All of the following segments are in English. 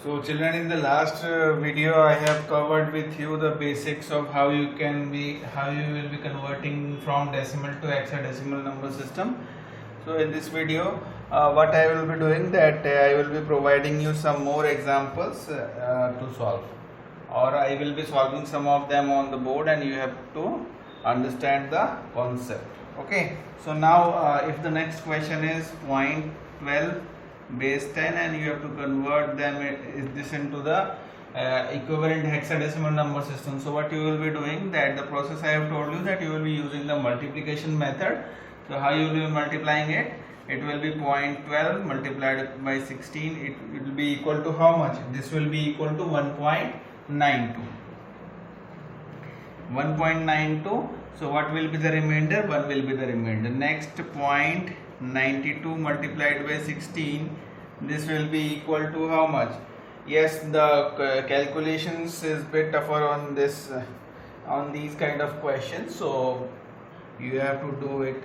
So children, in the last video I have covered with you the basics of how you will be converting from decimal to hexadecimal number system. So in this video what I will be doing that I will be providing you some more examples to solve, or I will be solving some of them on the board and you have to understand the concept. Okay, so now if the next question is 0.12 base 10 and you have to convert this into the equivalent hexadecimal number system. So what you will be doing, that the process I have told you, that you will be using the multiplication method. So how you will be multiplying it? It will be 0.12 multiplied by 16. It will be equal to how much? This will be equal to 1.92. 1.92. So what will be the remainder? 1 will be the remainder. Next, 0.92 multiplied by 16. This will be equal to how much? Yes, the calculations is bit tougher on this on these kind of questions, so you have to do it.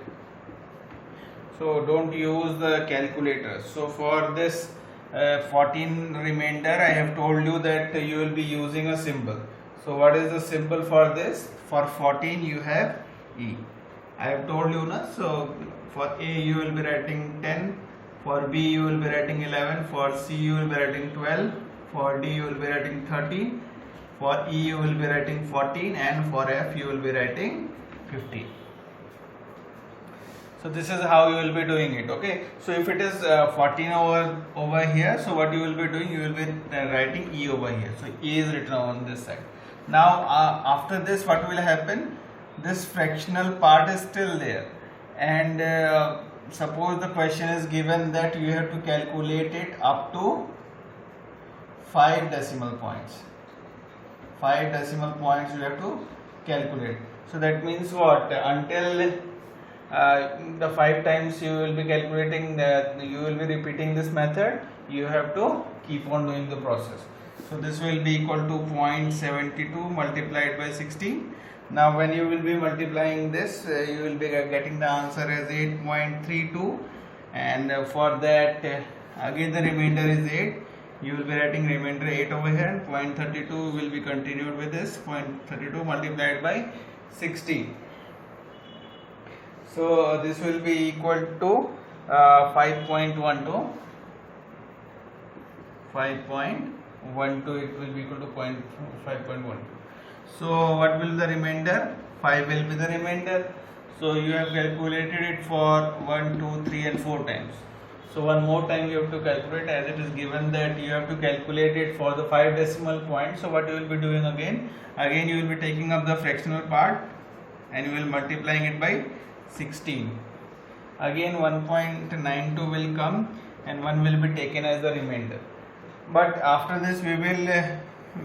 So don't use the calculator. So for this 14 remainder, I have told you that you will be using a symbol. So what is the symbol for this? For 14 you have E. I have told you na. So for A you will be writing 10, for B you will be writing 11, for C you will be writing 12, for D you will be writing 13, for E you will be writing 14, and for F you will be writing 15. So this is how you will be doing it. Okay, so if it is 14 over here, so what you will be doing, you will be writing E over here. So E is written on this side. Now after this, what will happen? This fractional part is still there, and suppose the question is given that you have to calculate it up to 5 decimal points. 5 decimal points you have to calculate. So that means what? Until the 5 times you will be calculating, you will be repeating this method, you have to keep on doing the process. So this will be equal to 0.72 multiplied by 16. Now when you will be multiplying this, you will be getting the answer as 8.32, and for that again the remainder is 8. You will be writing remainder 8 over here, and 0.32 will be continued with this 0.32 multiplied by 16. So this will be equal to 5.12. 5.12, it will be equal to 5.12. So what will the remainder? 5 will be the remainder. So you have calculated it for 1, 2, 3 and 4 times. So one more time you have to calculate, as it is given that you have to calculate it for the 5 decimal points. So what you will be doing again you will be taking up the fractional part and you will multiplying it by 16. Again 1.92 will come and 1 will be taken as the remainder. But after this we will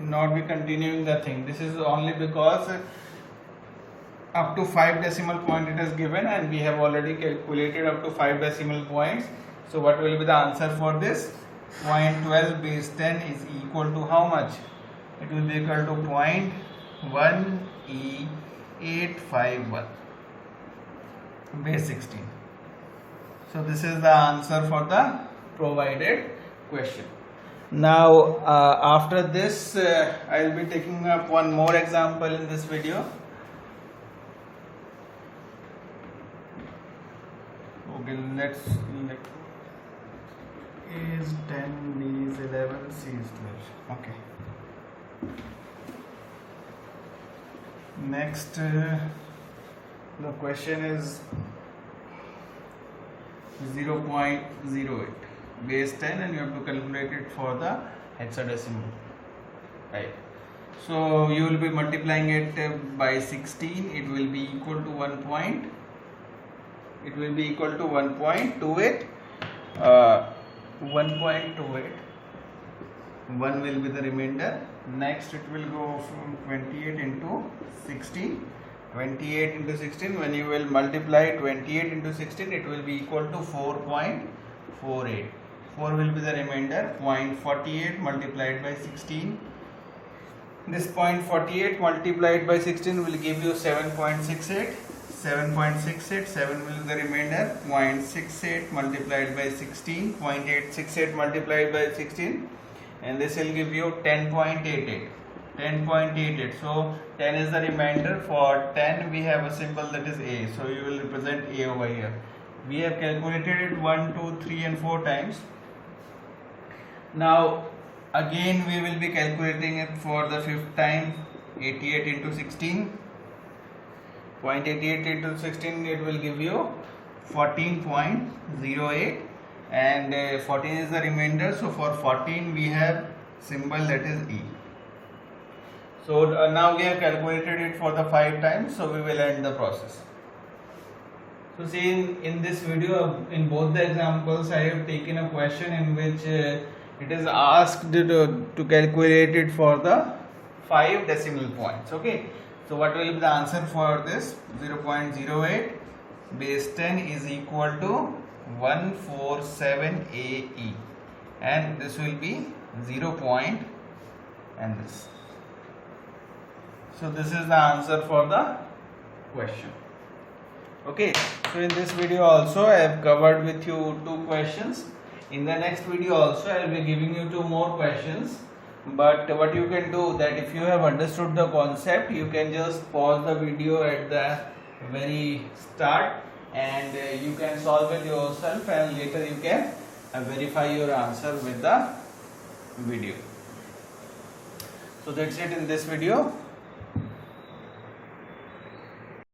not be continuing the thing. This is only because up to 5 decimal point it is given and we have already calculated up to 5 decimal points. So what will be the answer for this? 0.12 base 10 is equal to how much? It will be equal to 0.1851 base 16. So this is the answer for the provided question. Now after this I will be taking up one more example in this video. Okay, let's A is 10, B is 11, C is 12. Okay. Next the question is 0.08 base 10 and you have to calculate it for the hexadecimal, right? So you will be multiplying it by 16. It will be equal to 1.28. 1.28. 1 will be the remainder. Next it will go from 28 into 16. 28 into 16, when you will multiply 28 into 16, it will be equal to 4.48. 4 will be the remainder. 0.48 multiplied by 16. This 0.48 multiplied by 16 will give you 7.68. 7.68, 7 will be the remainder. 0.68 multiplied by 16. 0.868 multiplied by 16. and this will give you 10.88. 10.88. So 10 is the remainder. For 10 we have a symbol that is A, so you will represent A over here. We have calculated it 1, 2, 3 and 4 times. Now again we will be calculating it for the 5th time. 88 into 16. 0.88 into 16, it will give you 14.08, and 14 is the remainder. So for 14 we have symbol that is E. So now we have calculated it for the 5 times, so we will end the process. So see, in this video, in both the examples, I have taken a question in which it is asked to calculate it for the 5 decimal points. Okay, so what will be the answer for this? 0.08 base 10 is equal to 147 AE, and this will be 0 point and this. So this is the answer for the question. Okay, so in this video also I have covered with you 2 questions. In the next video also I will be giving you 2 more questions. But what you can do, that if you have understood the concept, you can just pause the video at the very start and you can solve it yourself, and later you can verify your answer with the video. So that's it in this video.